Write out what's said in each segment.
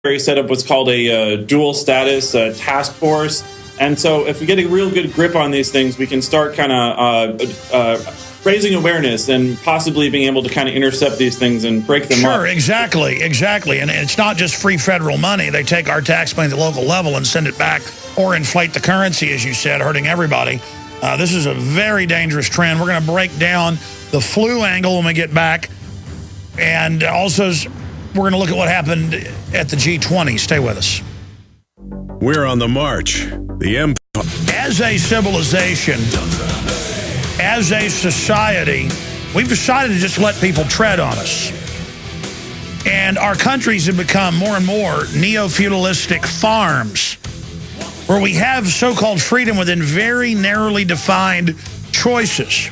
set up what's called a dual status task force. And so if we get a real good grip on these things, we can start kind of raising awareness and possibly being able to kind of intercept these things and break them up. Sure, exactly. And it's not just free federal money. They take our tax money at the local level and send it back or inflate the currency, as you said, hurting everybody. This is a very dangerous trend. We're going to break down the flu angle when we get back. And also, we're going to look at what happened at the G20. Stay with us. We're on the march. The empire. As a civilization, as a society, we've decided to just let people tread on us. And our countries have become more and more neo-feudalistic farms where we have so-called freedom within very narrowly defined choices.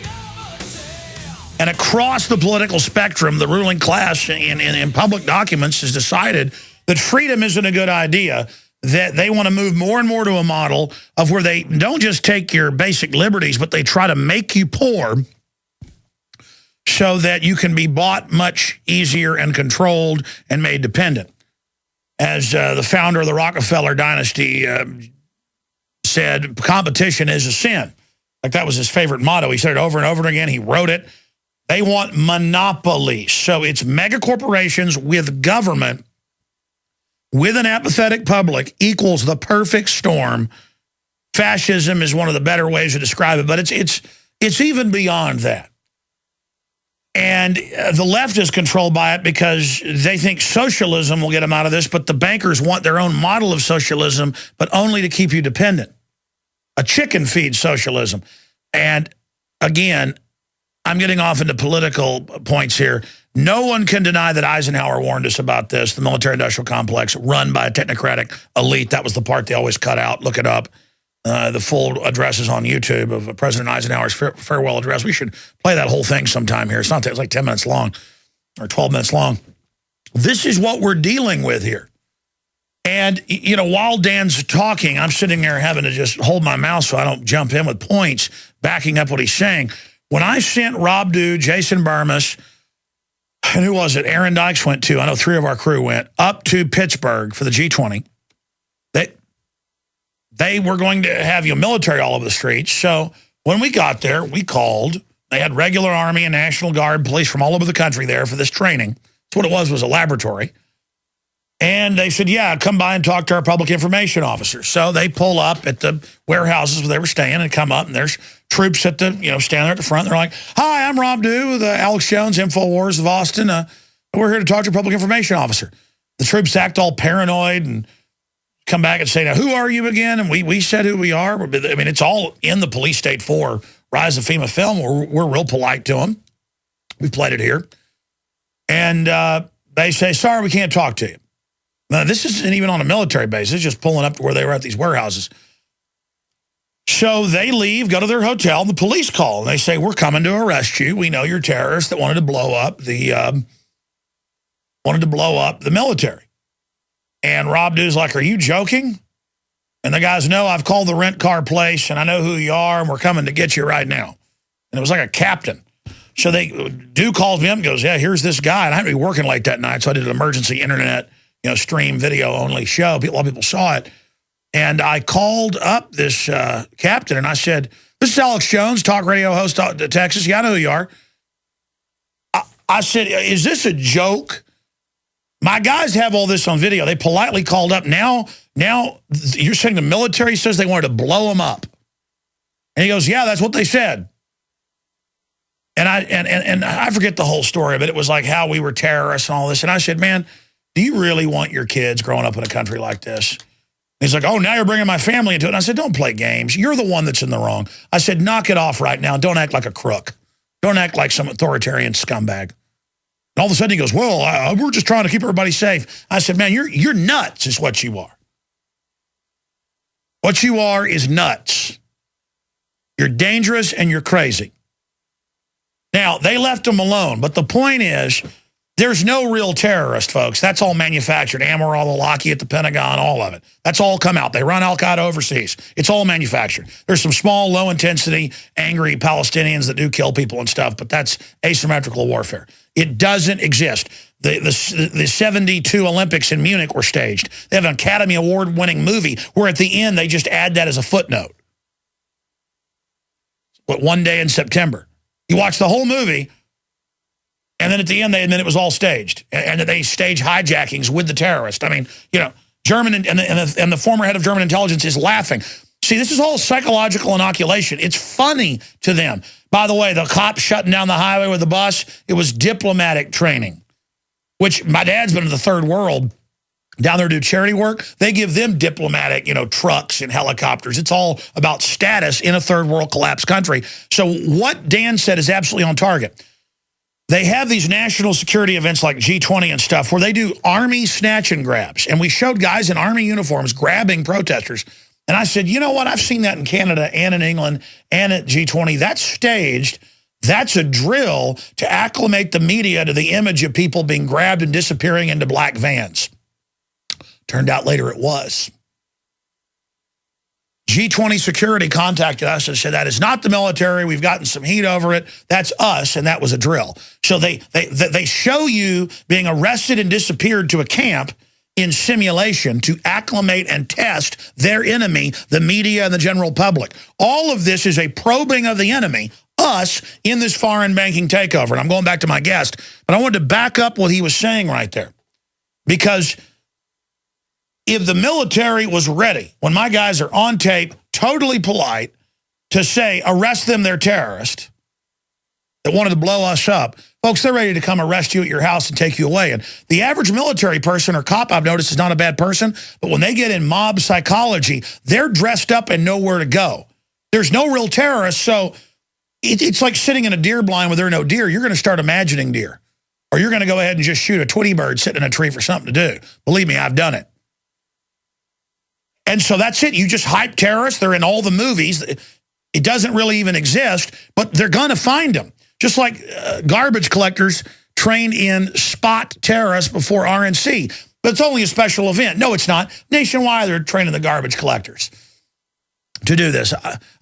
And across the political spectrum, the ruling class in public documents has decided that freedom isn't a good idea, that they want to move more and more to a model of where they don't just take your basic liberties, but they try to make you poor so that you can be bought much easier and controlled and made dependent. As the founder of the Rockefeller dynasty said, competition is a sin. Like that was his favorite motto. He said it over and over again. He wrote it. They want monopolies. So it's mega corporations with government with an apathetic public equals the perfect storm. Fascism is one of the better ways to describe it, but it's even beyond that. And the left is controlled by it because they think socialism will get them out of this, but the bankers want their own model of socialism, but only to keep you dependent. A chicken feed socialism. And again, I'm getting off into political points here. No one can deny that Eisenhower warned us about this, the military-industrial complex run by a technocratic elite. That was the part they always cut out. Look it up. The full address is on YouTube of President Eisenhower's farewell address. We should play that whole thing sometime here. It's not that, it's like 10 minutes long or 12 minutes long. This is what we're dealing with here. And, you know, while Dan's talking, I'm sitting there having to just hold my mouth so I don't jump in with points, backing up what he's saying. When I sent Rob Dew, Jason Burmis, and who was it? Aaron Dykes went too. I know 3 of our crew went up to Pittsburgh for the G20. They were going to have military all over the streets. So when we got there, we called. They had regular Army and National Guard police from all over the country there for this training. That's what it was a laboratory. And they said, yeah, come by and talk to our public information officer. So they pull up at the warehouses where they were staying and come up, and there's troops at the, standing there at the front. They're like, hi, I'm Rob Dew with Alex Jones, InfoWars of Austin. We're here to talk to your public information officer. The troops act all paranoid and come back and say, now, who are you again? And we said who we are. I mean, it's all in the Police State 4 Rise of FEMA film. We're real polite to them. We played it here. And they say, sorry, we can't talk to you. Now, this isn't even on a military base. It's just pulling up to where they were at these warehouses. So they leave, go to their hotel, and the police call. And they say, we're coming to arrest you. We know you're terrorists that wanted to blow up the military. And Rob Dew's like, are you joking? And the guys, no, I've called the rent car place, and I know who you are, and we're coming to get you right now. And it was like a captain. So Dew calls me up and goes, yeah, here's this guy. And I happened to be working late that night, so I did an emergency internet stream video only show. A lot of people saw it. And I called up this captain and I said, this is Alex Jones, talk radio host to Texas. Yeah, I know who you are. I said, is this a joke? My guys have all this on video. They politely called up. Now you're saying the military says they wanted to blow them up. And he goes, yeah, that's what they said. And I forget the whole story, but it was like how we were terrorists and all this. And I said, man, do you really want your kids growing up in a country like this? And he's like, oh, now you're bringing my family into it. And I said, don't play games. You're the one that's in the wrong. I said, knock it off right now. Don't act like a crook. Don't act like some authoritarian scumbag. And all of a sudden he goes, well, we're just trying to keep everybody safe. I said, man, you're nuts is what you are. What you are is nuts. You're dangerous and you're crazy. Now, they left them alone. But the point is, there's no real terrorist, folks. That's all manufactured. Amaral, the Lockheed at the Pentagon, all of it. That's all come out. They run al-Qaeda overseas. It's all manufactured. There's some small, low-intensity, angry Palestinians that do kill people and stuff, but that's asymmetrical warfare. It doesn't exist. the 72 Olympics in Munich were staged. They have an Academy Award-winning movie where at the end they just add that as a footnote. But one day in September. You watch the whole movie, and then at the end they admit it was all staged, and that they stage hijackings with the terrorist. I mean, you know, German and the former head of German intelligence is laughing. See, this is all psychological inoculation. It's funny to them. By the way, the cops shutting down the highway with the bus, it was diplomatic training, which my dad's been in the third world. Down there do charity work. They give them diplomatic, you know, trucks and helicopters. It's all about status in a third world collapsed country. So what Dan said is absolutely on target. They have these national security events like G20 and stuff where they do army snatch and grabs. And we showed guys in army uniforms grabbing protesters. And I said, you know what? I've seen that in Canada and in England and at G20. That's staged. That's a drill to acclimate the media to the image of people being grabbed and disappearing into black vans. Turned out later it was. G20 security contacted us and said, that is not the military. We've gotten some heat over it. That's us, and that was a drill. So they show you being arrested and disappeared to a camp in simulation to acclimate and test their enemy, the media and the general public. All of this is a probing of the enemy, us, in this foreign banking takeover. And I'm going back to my guest, but I wanted to back up what he was saying right there. Because if the military was ready, when my guys are on tape, totally polite, to say, arrest them, they're terrorists, that wanted to blow us up, folks, they're ready to come arrest you at your house and take you away. And the average military person or cop, I've noticed, is not a bad person, but when they get in mob psychology, they're dressed up and know where to go. There's no real terrorists, so it's like sitting in a deer blind where there are no deer. You're going to start imagining deer. Or you're going to go ahead and just shoot a Tweety bird sitting in a tree for something to do. Believe me, I've done it. And so that's it. You just hype terrorists. They're in all the movies. It doesn't really even exist, but they're going to find them. Just like garbage collectors trained in spot terrorists before RNC. But it's only a special event. No, it's not. Nationwide, they're training the garbage collectors to do this.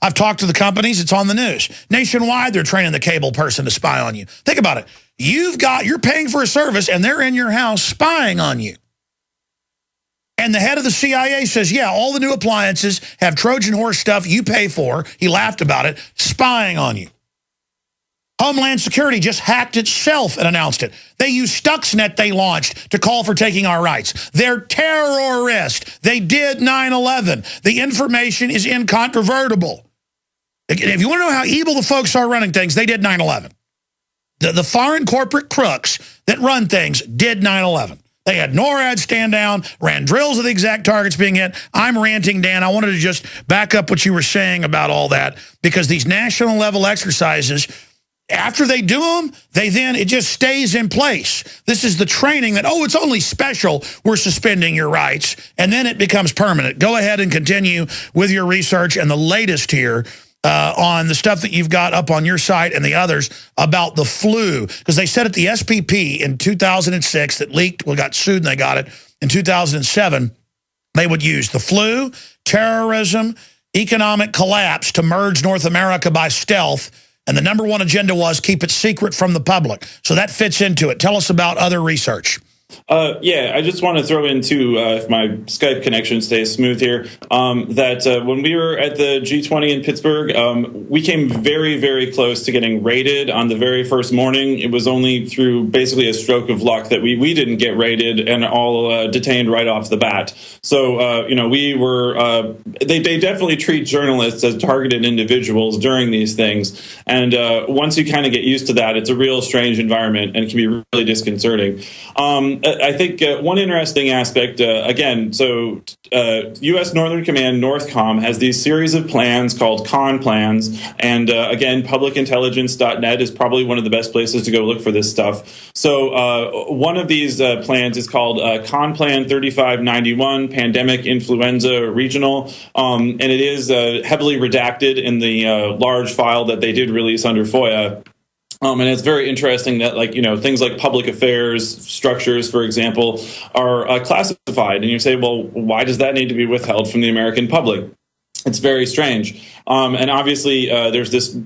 I've talked to the companies. It's on the news. Nationwide, they're training the cable person to spy on you. Think about it. You're paying for a service, and they're in your house spying on you. And the head of the CIA says, yeah, all the new appliances have Trojan horse stuff you pay for. He laughed about it, spying on you. Homeland Security just hacked itself and announced it. They used Stuxnet they launched to call for taking our rights. They're terrorists. They did 9/11. The information is incontrovertible. If you want to know how evil the folks are running things, they did 9/11. The foreign corporate crooks that run things did 9/11. They had NORAD stand down, ran drills of the exact targets being hit. I'm ranting, Dan. I wanted to just back up what you were saying about all that, because these national level exercises, after they do them, it just stays in place. This is the training that, oh, it's only special, we're suspending your rights, and then it becomes permanent. Go ahead and continue with your research and the latest here on the stuff that you've got up on your site and the others about the flu. Because they said at the SPP in 2006 that leaked, got sued and they got it. In 2007, they would use the flu, terrorism, economic collapse to merge North America by stealth. And the number one agenda was keep it secret from the public. So that fits into it. Tell us about other research. Yeah, I just want to throw in, too, if my Skype connection stays smooth here, that when we were at the G20 in Pittsburgh, we came very, very close to getting raided on the very first morning. It was only through basically a stroke of luck that we didn't get raided and all detained right off the bat. So, we were, they definitely treat journalists as targeted individuals during these things. And once you kind of get used to that, it's a real strange environment and can be really disconcerting. I think one interesting aspect, again, so U.S. Northern Command, NORTHCOM, has these series of plans called CON plans. And again, publicintelligence.net is probably one of the best places to go look for this stuff. So one of these plans is called CON Plan 3591, Pandemic Influenza Regional. And it is heavily redacted in the large file that they did release under FOIA. And it's very interesting that, things like public affairs structures, for example, are classified. And you say, well, why does that need to be withheld from the American public? It's very strange. And obviously, there's this,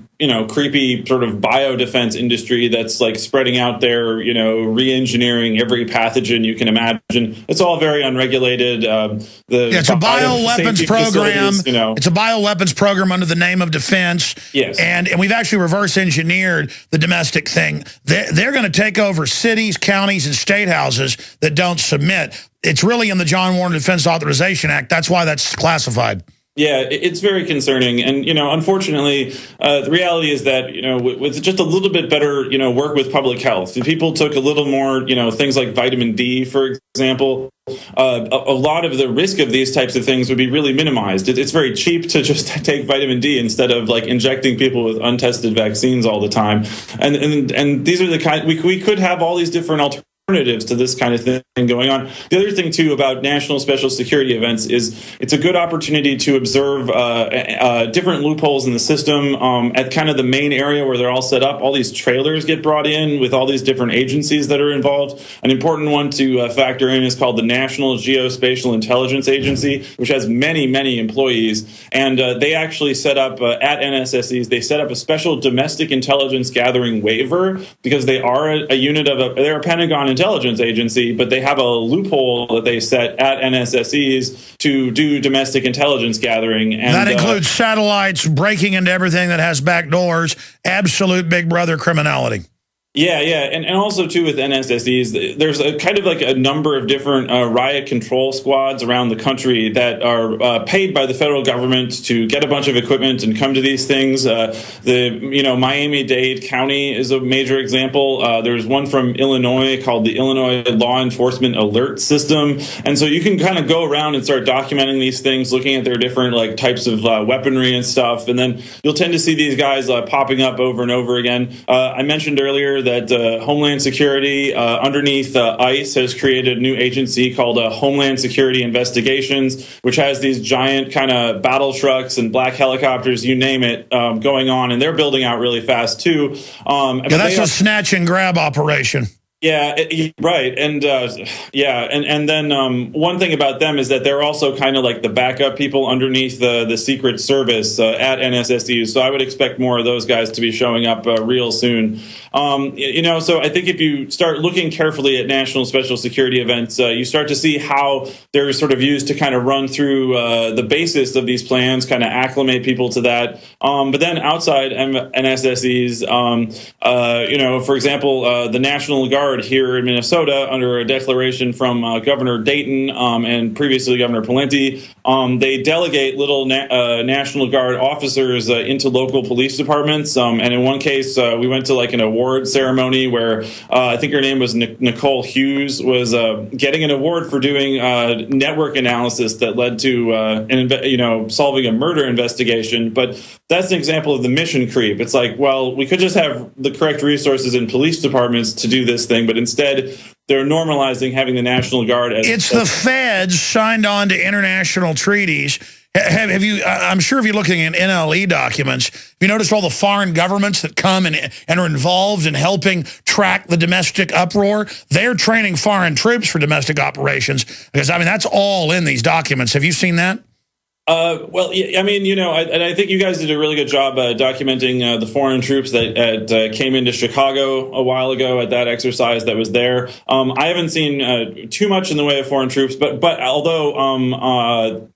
creepy sort of biodefense industry that's like spreading out there, re-engineering every pathogen you can imagine. It's all very unregulated. It's a bioweapons program. It's a bioweapons program under the name of defense. Yes. And we've actually reverse engineered the domestic thing. They're going to take over cities, counties, and state houses that don't submit. It's really in the John Warner Defense Authorization Act. That's why that's classified. Yeah, it's very concerning. And, unfortunately, the reality is that, with just a little bit better, work with public health, if people took a little more, things like vitamin D, for example, a lot of the risk of these types of things would be really minimized. It's very cheap to just take vitamin D instead of like injecting people with untested vaccines all the time. And these are the kind we could have all these different alternatives to this kind of thing going on. The other thing, too, about national special security events is it's a good opportunity to observe different loopholes in the system at kind of the main area where they're all set up. All these trailers get brought in with all these different agencies that are involved. An important one to factor in is called the National Geospatial Intelligence Agency, which has many, many employees. And they actually set up, at NSSEs, they set up a special domestic intelligence gathering waiver because they are a unit of they're a Pentagon intelligence agency, but they have a loophole that they set at NSSEs to do domestic intelligence gathering. And that includes satellites, breaking into everything that has back doors, absolute Big Brother criminality. Yeah, and also, too, with NSSEs, there's a kind of like a number of different riot control squads around the country that are paid by the federal government to get a bunch of equipment and come to these things. Miami-Dade County is a major example. There's one from Illinois called the Illinois Law Enforcement Alert System. And so you can kind of go around and start documenting these things, looking at their different like types of weaponry and stuff. And then you'll tend to see these guys popping up over and over again. I mentioned earlier that Homeland Security, underneath ICE, has created a new agency called Homeland Security Investigations, which has these giant kind of battle trucks and black helicopters, you name it, going on. And they're building out really fast, too. That's a snatch and grab operation. Yeah, right. And and then one thing about them is that they're also kind of like the backup people underneath the Secret Service at NSSU. So I would expect more of those guys to be showing up real soon. So I think if you start looking carefully at national special security events, you start to see how they're sort of used to kind of run through the basis of these plans, kind of acclimate people to that. But then outside NSSEs, for example, the National Guard here in Minnesota, under a declaration from Governor Dayton and previously Governor Pawlenty, they delegate little National Guard officers into local police departments. And in one case, we went to like an award ceremony where I think her name was Nicole Hughes, was getting an award for doing network analysis that led to solving a murder investigation. But that's an example of the mission creep. It's like, well, we could just have the correct resources in police departments to do this thing, but instead they're normalizing having the National Guard as the feds signed on to international treaties. Have you? I'm sure if you're looking at NLE documents, have you noticed all the foreign governments that come and are involved in helping track the domestic uproar? They're training foreign troops for domestic operations because, I mean, that's all in these documents. Have you seen that? I think you guys did a really good job documenting the foreign troops that came into Chicago a while ago at that exercise that was there. I haven't seen too much in the way of foreign troops, but although